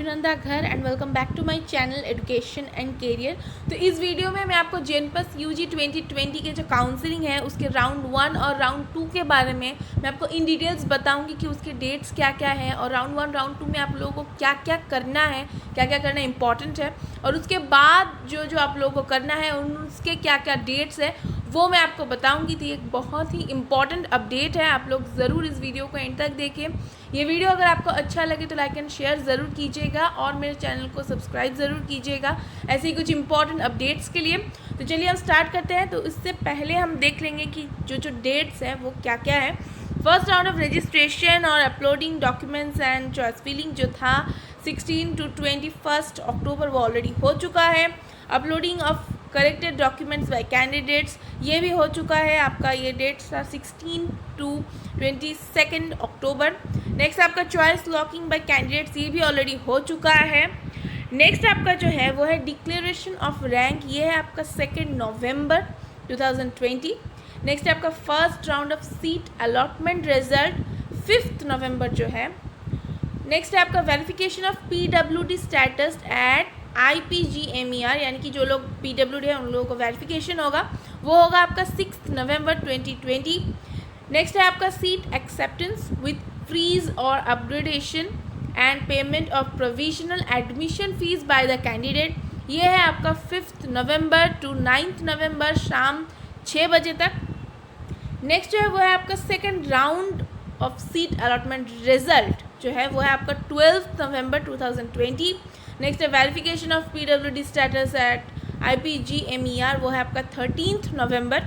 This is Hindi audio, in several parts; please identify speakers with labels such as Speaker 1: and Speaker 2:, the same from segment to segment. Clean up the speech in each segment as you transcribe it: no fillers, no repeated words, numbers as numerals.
Speaker 1: अभिनंदा घर and welcome back to my channel education and career. तो इस वीडियो में मैं आपको जेनपस यूजी 2020 के जो काउंसलिंग है उसके राउंड 1 और राउंड 2 के बारे में मैं आपको इन डिटेल्स बताऊंगी कि उसके डेट्स क्या क्या हैं और राउंड 1 राउंड 2 में आप लोगों को क्या क्या करना है, क्या क्या करना इंपॉर्टेंट है और उसके बाद जो आप लोगों को करना है उसके क्या क्या डेट्स है वो मैं आपको बताऊंगी। तो एक बहुत ही इंपॉर्टेंट अपडेट है, आप लोग ज़रूर इस वीडियो को एंड तक देखें। ये वीडियो अगर आपको अच्छा लगे तो लाइक एंड शेयर ज़रूर कीजिएगा और मेरे चैनल को सब्सक्राइब ज़रूर कीजिएगा ऐसे ही कुछ इंपॉर्टेंट अपडेट्स के लिए। तो चलिए हम स्टार्ट करते हैं। तो इससे पहले हम देख लेंगे कि जो डेट्स हैं वो क्या क्या है। फर्स्ट राउंड ऑफ रजिस्ट्रेशन और uploading documents and choice filling जो था 16 to 21 अक्टूबर वो ऑलरेडी हो चुका है। Uploading of corrected documents bye candidates ये भी हो चुका है। आपका ये डेट्स था 16 to 22 अक्टूबर। नेक्स्ट आपका चॉइस लॉकिंग बाय कैंडिडेट्स ये भी ऑलरेडी हो चुका है। नेक्स्ट आपका जो है वो है डिक्लेरेशन ऑफ रैंक, ये है आपका 2 नवंबर 2020। नेक्स्ट आपका first round of seat allotment result 5 नवंबर जो है। नेक्स्ट है आपका verification of PWD status at IPGMER, यानी कि जो लोग PWD है उन लोगों को वेरिफिकेशन होगा वो होगा आपका 6 नवंबर 2020। नेक्स्ट है आपका सीट एक्सेप्टेंस विथ फ्रीज और upgradation and payment of provisional admission fees by the candidate, ये है आपका 5 नवंबर टू 9 नवंबर शाम 6 बजे तक। नेक्स्ट जो है वो है आपका second round of seat allotment result जो है वो है आपका 12 नवंबर 2020। नेक्स्ट है verification of PWD status at IPGMER, वो है आपका 13 नवंबर।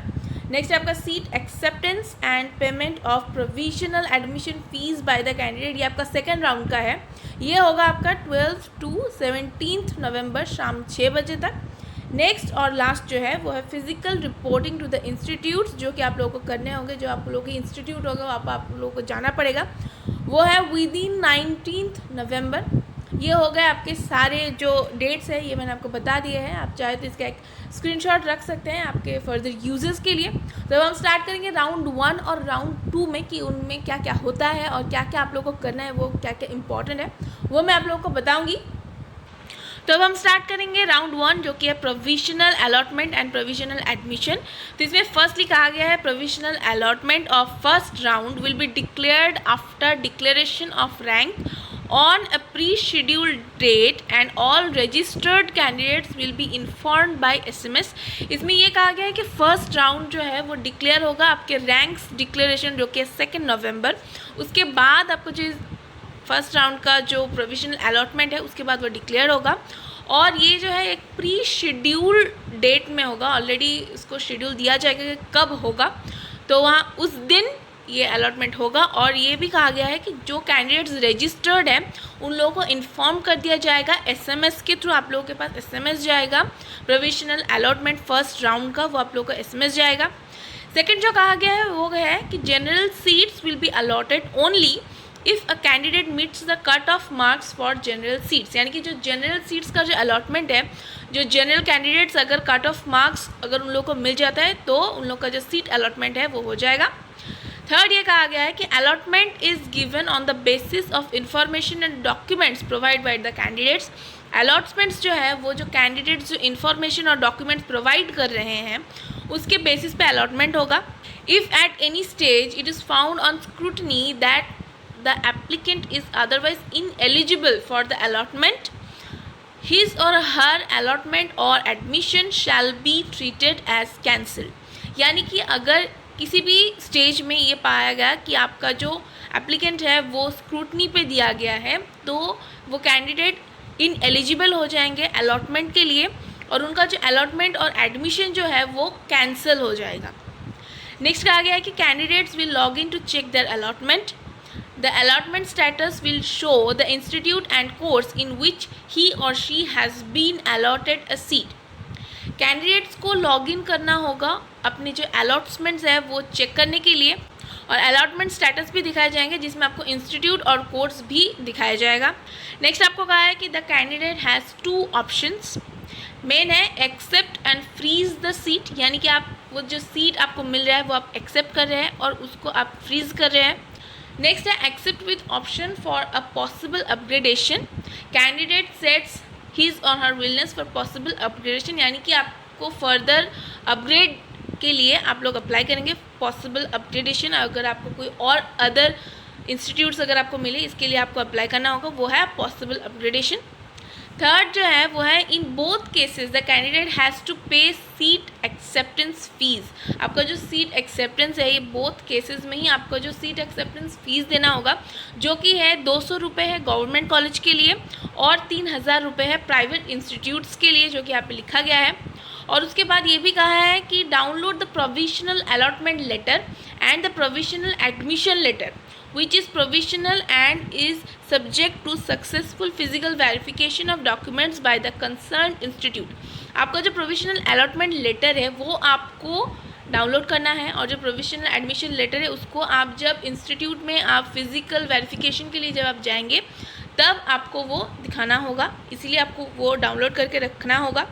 Speaker 1: नेक्स्ट है आपका seat acceptance and payment of provisional admission fees by the candidate, ये आपका सेकेंड राउंड का है, ये होगा आपका 12 to 17 नवंबर शाम 6 बजे तक। नेक्स्ट और लास्ट जो है वो है physical reporting to the institutes, जो कि आप लोगों को करने होंगे, जो आप लोगों के इंस्टीट्यूट होगा आप लोगों को जाना पड़ेगा, वो है विद इन 19 नवंबर। ये हो गए आपके सारे जो डेट्स है, ये मैंने आपको बता दिए हैं। आप चाहे तो इसका एक स्क्रीनशॉट रख सकते हैं आपके फर्दर यूजेस के लिए। तो हम स्टार्ट करेंगे राउंड 1 और राउंड 2 में कि उनमें क्या क्या होता है और क्या क्या आप लोगों को करना है, वो क्या क्या इंपॉर्टेंट है वो मैं आप लोगों को बताऊँगी। तो अब हम स्टार्ट करेंगे राउंड 1 जो कि है provisional allotment and provisional admission. तो इसमें फर्स्टली कहा गया है provisional allotment of first round will be declared after declaration of rank on a pre scheduled date and all registered candidates will be informed by SMS। इसमें ये कहा गया है कि फर्स्ट राउंड जो है वो डिक्लेयर होगा आपके रैंक्स डिक्लेरेशन जो कि 2 नवंबर, उसके बाद आपको जो फर्स्ट राउंड का जो प्रोविजनल अलॉटमेंट है उसके बाद वो डिक्लेयर होगा और ये जो है एक प्री शेड्यूल डेट में होगा। ऑलरेडी इसको शेड्यूल दिया जाएगा कि कब होगा, तो वहाँ उस दिन ये अलॉटमेंट होगा। और ये भी कहा गया है कि जो कैंडिडेट्स रजिस्टर्ड हैं उन लोगों को इन्फॉर्म कर दिया जाएगा SMS के थ्रू, आप लोगों के पास SMS जाएगा प्रोविजनल अलॉटमेंट फर्स्ट राउंड का, वो आप लोगों को SMS जाएगा। सेकेंड जो कहा गया है वो है कि general seats will be allotted only if a candidate meets the cut off marks for general seats, यानी कि जो जनरल सीट्स का जो अलॉटमेंट है, जो जनरल कैंडिडेट्स अगर कट ऑफ मार्क्स अगर उन लोगों को मिल जाता है तो उन लोग का जो सीट अलॉटमेंट है वो हो जाएगा। थर्ड ये कहा गया है कि allotment is given on the basis of information and documents provide by the candidates. Allotments जो है वो जो कैंडिडेट्स जो इन्फॉर्मेशन और डॉक्यूमेंट्स प्रोवाइड कर रहे हैं उसके बेसिस पे अलॉटमेंट होगा। If at any stage it is found on scrutiny that the applicant is otherwise ineligible for the allotment, his or her allotment or admission shall be treated as cancelled। यानी कि अगर किसी भी स्टेज में ये पाया गया कि आपका जो एप्लीकेंट है वो स्क्रूटनी पे दिया गया है तो वो कैंडिडेट इनएलिजिबल हो जाएंगे अलॉटमेंट के लिए और उनका जो अलॉटमेंट और एडमिशन जो है वो कैंसिल हो जाएगा। नेक्स्ट कहा गया है कि candidates will log in to check their allotment. The allotment status will show the institute and course in which he or she has been allotted a seat। Candidates को लॉगिन करना होगा अपने जो अलॉटमेंट्स है वो चेक करने के लिए और अलॉटमेंट स्टेटस भी दिखाए जाएंगे जिसमें आपको इंस्टीट्यूट और कोर्स भी दिखाया जाएगा। नेक्स्ट आपको कहा है कि the candidate has 2 options. Main है accept and freeze the seat, यानी कि आप वो जो सीट आपको मिल रहा है वो आप एक्सेप्ट कर रहे हैं और उसको आप फ्रीज कर रहे हैं। नेक्स्ट है accept with option for a possible upgradation. Candidate sets his or her willingness for possible upgradation, यानी कि आपको फर्दर अपग्रेड के लिए आप लोग अप्लाई करेंगे पॉसिबल अपग्रेडेशन। अगर आपको कोई और अदर इंस्टीट्यूट्स अगर आपको मिले, इसके लिए आपको अप्लाई करना होगा, वो है पॉसिबल अपग्रेडेशन। थर्ड जो है वो है in both cases the candidate has to pay seat acceptance fees. आपका जो सीट एक्सेप्टेंस है, ये बोथ केसेस में ही आपका जो सीट एक्सेप्टेंस फीस देना होगा, जो कि है 200 रुपये है गवर्नमेंट कॉलेज के लिए और 3000 रुपये है प्राइवेट इंस्टीट्यूट्स के लिए, जो कि यहाँ पे लिखा गया है। और उसके बाद ये भी कहा है कि download the provisional allotment letter and the provisional admission letter which is provisional and is subject to successful physical verification of documents by the concerned institute। आपका जो प्रोविजनल अलॉटमेंट लेटर है वो आपको डाउनलोड करना है, और जो प्रोविजनल एडमिशन लेटर है उसको आप जब इंस्टीट्यूट में आप फिजिकल वेरिफिकेशन के लिए जब आप जाएंगे तब आपको वो दिखाना होगा, इसीलिए आपको वो डाउनलोड करके रखना होगा।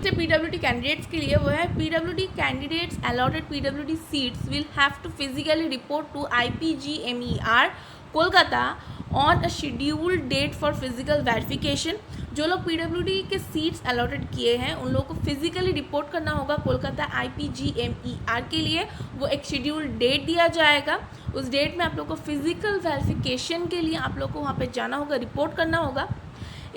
Speaker 1: PWD कैंडिडेट्स के लिए वो है PWD candidates allotted PWD seats will have to physically report to IPGMER Kolkata on a scheduled date for physical verification. जो लोग PWD के सीट्स अलॉटेड किए हैं उन लोगों को फिजिकली रिपोर्ट करना होगा कोलकाता IPGMER के लिए। वो एक शेड्यूल्ड डेट दिया जाएगा, उस डेट में आप लोग को फिजिकल वेरिफिकेशन के लिए आप लोग को वहाँ पे जाना होगा, रिपोर्ट करना होगा।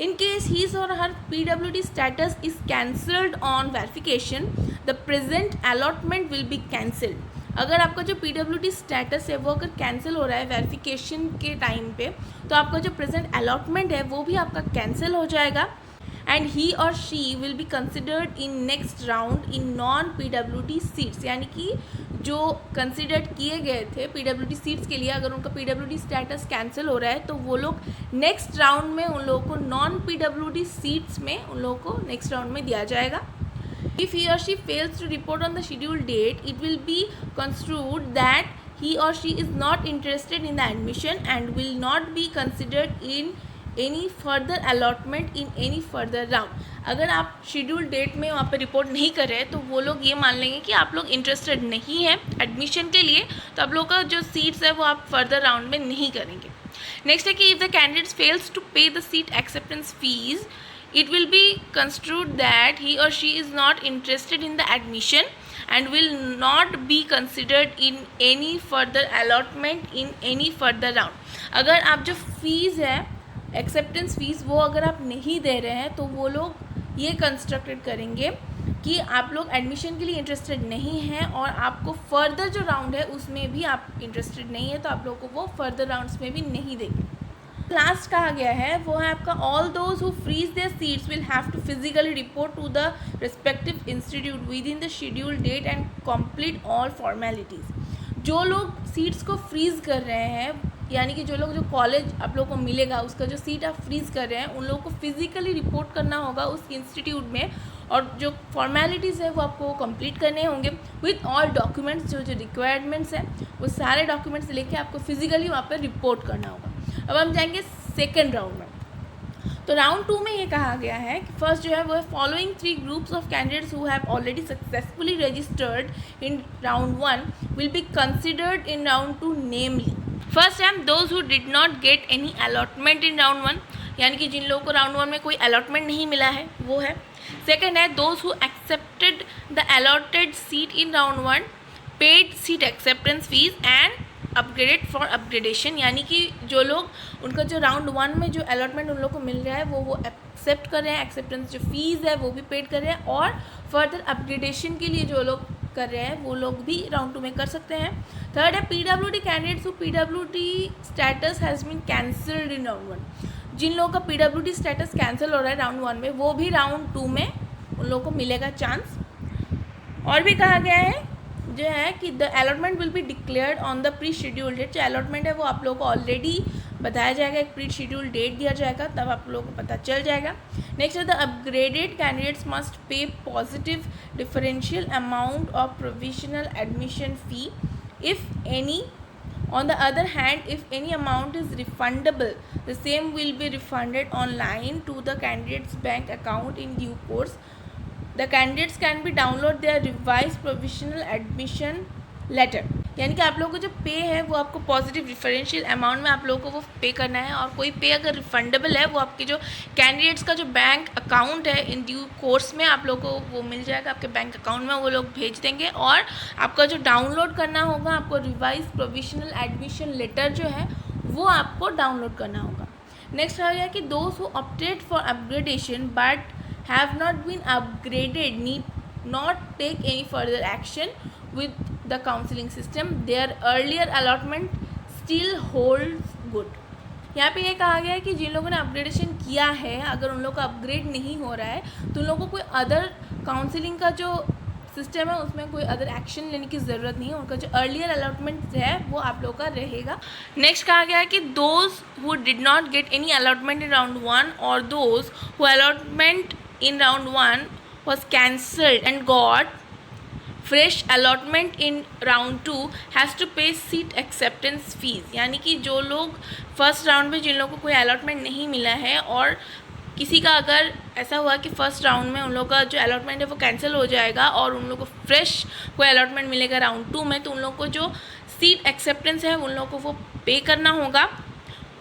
Speaker 1: In case his or her PWD status is cancelled on verification, the present allotment will be cancelled। अगर आपका जो PWD स्टेटस है वो अगर कैंसिल हो रहा है वेरिफिकेशन के टाइम पे, तो आपका जो प्रेजेंट अलॉटमेंट है वो भी आपका कैंसिल हो जाएगा। एंड ही और she will be considered in next round in non PWD seats, यानी कि जो कंसिडर्ड किए गए थे PWD सीट्स के लिए, अगर उनका PWD स्टेटस कैंसिल हो रहा है तो वो लोग नेक्स्ट राउंड में उन लोगों को नॉन PWD सीट्स में उन लोगों को नेक्स्ट राउंड में दिया जाएगा। If he or she fails to report on the scheduled date, it will be construed that he or she is not interested in the admission and will not be considered in any further allotment in any further round। अगर आप शेड्यूल डेट में वहाँ पे रिपोर्ट नहीं कर रहे हैं तो वो लोग ये मान लेंगे कि आप लोग इंटरेस्टेड नहीं हैं एडमिशन के लिए, तो आप लोग का जो सीट्स है वो आप फर्दर राउंड में नहीं करेंगे। नेक्स्ट है कि if the candidate fails to pay the seat acceptance fees, it will be construed that he or she is not interested in the admission and will not be considered in any further allotment in any further round। अगर आप जो फीस है एक्सेप्टेंस फीस वो अगर आप नहीं दे रहे हैं तो वो लोग ये कंस्ट्रक्टेड करेंगे कि आप लोग एडमिशन के लिए इंटरेस्टेड नहीं हैं और आपको फर्दर जो राउंड है उसमें भी आप इंटरेस्टेड नहीं है, तो आप लोगों को वो फर्दर राउंड्स में भी नहीं देंगे। लास्ट कहा गया है वो है आपका all those who freeze their seats will have to physically report to the respective institute within the scheduled date and complete all formalities. जो लोग सीट्स को फ्रीज़ कर रहे हैं, यानी कि जो लोग जो कॉलेज आप लोगों को मिलेगा उसका जो सीट आप फ्रीज़ कर रहे हैं, उन लोगों को फिजिकली रिपोर्ट करना होगा उस इंस्टीट्यूट में, और जो फॉर्मेलिटीज़ है वो आपको कंप्लीट करने होंगे विथ ऑल डॉक्यूमेंट्स। जो रिक्वायरमेंट्स हैं वो सारे डॉक्यूमेंट्स लेके आपको फिजिकली वहाँ पर रिपोर्ट करना होगा। अब हम जाएंगे सेकेंड राउंड में। तो राउंड 2 में ये कहा गया है कि फर्स्ट जो है वो है following 3 groups of candidates who have already successfully registered in round 1 will be considered in round 2 namely. First है those who did not get any allotment in round 1, यानी कि जिन लोगों को राउंड 1 में कोई अलॉटमेंट नहीं मिला है वो है। सेकेंड है those who accepted the allotted seat in round 1, paid seat acceptance fees and upgraded for upgradation, यानी कि जो लोग उनका जो राउंड 1 में जो अलॉटमेंट उन लोग को मिल रहा है वो एक्सेप्ट कर रहे हैं, एक्सेप्टेंस जो फीस है वो भी पेड कर रहे हैं, और फर्दर अपग्रेडेशन के लिए जो लोग कर रहे हैं वो लोग भी राउंड 2 में कर सकते हैं। थर्ड है PWD candidates who PWD status has been cancelled in round 1। जिन लोगों का PWD स्टेटस कैंसिल हो रहा है राउंड 1 में, वो भी राउंड 2 में उन लोगों को मिलेगा चांस। और भी कहा गया है जो है कि the allotment will be declared on the pre schedule date. जो अलॉटमेंट है वो आप लोगों को ऑलरेडी बताया जाएगा, एक प्री शेड्यूल डेट दिया जाएगा, तब आप लोगों को पता चल जाएगा। नेक्स्ट है the upgraded candidates must pay positive differential amount of provisional admission fee if any. On the other hand, if any amount is refundable, the same will be refunded online to the candidate's bank account in due course. The candidates can be download their revised provisional admission letter। यानी कि आप लोगों को जो पे है वो आपको पॉजिटिव डिफरेंशियल अमाउंट में आप लोगों को वो पे करना है, और कोई पे अगर रिफंडेबल है वो आपके जो कैंडिडेट्स का जो बैंक अकाउंट है इन ड्यू कोर्स में आप लोगों को वो मिल जाएगा, आपके बैंक अकाउंट में वो लोग भेज देंगे। और आपका जो डाउनलोड करना होगा, आपको रिवाइज प्रोविजनल एडमिशन लेटर जो है वो आपको डाउनलोड करना होगा। नेक्स्ट आ गया कि those who opted for upgradation but have not been upgraded need not take any further action with the counseling system, their earlier allotment still holds good। यहाँ पे ये कहा गया है कि जिन लोगों ने अपग्रेडेशन किया है, अगर उन लोगों का अपग्रेड नहीं हो रहा है तो उन लोगों को कोई अदर काउंसलिंग का जो सिस्टम है उसमें कोई अदर एक्शन लेने की ज़रूरत नहीं है, उनका जो अर्लियर अलॉटमेंट है वो आप लोगों का रहेगा। नेक्स्ट कहा गया है कि those who did not get any allotment in round 1 और those who allotment in round 1 was cancelled and got fresh allotment in round 2 has to pay seat acceptance fees. यानी कि जो लोग फर्स्ट राउंड में जिन लोगों को कोई अलॉटमेंट नहीं मिला है और किसी का अगर ऐसा हुआ कि फ़र्स्ट राउंड में उन लोगों का जो अलॉटमेंट है वो कैंसिल हो जाएगा और उन लोगों को फ्रेश कोई अलॉटमेंट मिलेगा राउंड 2 में, तो उन लोगों को जो सीट एक्सेप्टेंस है उन लोगों को वो पे करना होगा।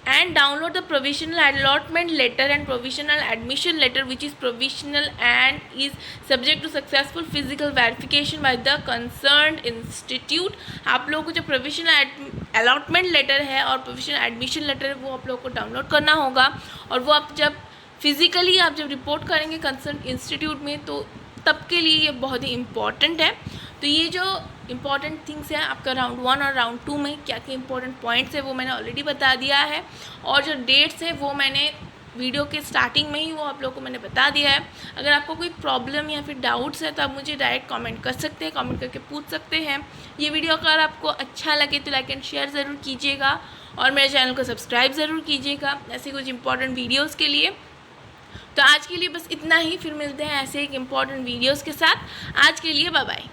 Speaker 1: and download the provisional allotment letter and provisional admission letter which is provisional and is subject to successful physical verification by the concerned institute। आप लोगों को जो provisional allotment letter है और provisional admission letter है वो आप लोगों को डाउनलोड करना होगा, और वो आप जब फिज़िकली आप जब रिपोर्ट करेंगे कंसर्न इंस्टीट्यूट में तो तब के लिए ये बहुत ही इम्पॉर्टेंट है। तो ये जो इम्पॉर्टेंट थिंग्स हैं आपका राउंड 1 और राउंड 2 में क्या क्या इंपॉर्टेंट पॉइंट्स है वो मैंने ऑलरेडी बता दिया है, और जो डेट्स है वो मैंने वीडियो के स्टार्टिंग में ही वो आप लोगों को मैंने बता दिया है। अगर आपको कोई प्रॉब्लम या फिर डाउट्स है तो आप मुझे डायरेक्ट कमेंट कर सकते हैं, कमेंट करके पूछ सकते हैं। ये वीडियो अगर आपको अच्छा लगे तो लाइक एंड शेयर ज़रूर कीजिएगा और मेरे चैनल को सब्सक्राइब ज़रूर कीजिएगा ऐसे कुछ इंपॉर्टेंट वीडियोज़ के लिए। तो आज के लिए बस इतना ही, फिर मिलते हैं ऐसे एक इम्पॉर्टेंट वीडियोज़ के साथ। आज के लिए बाय बाय।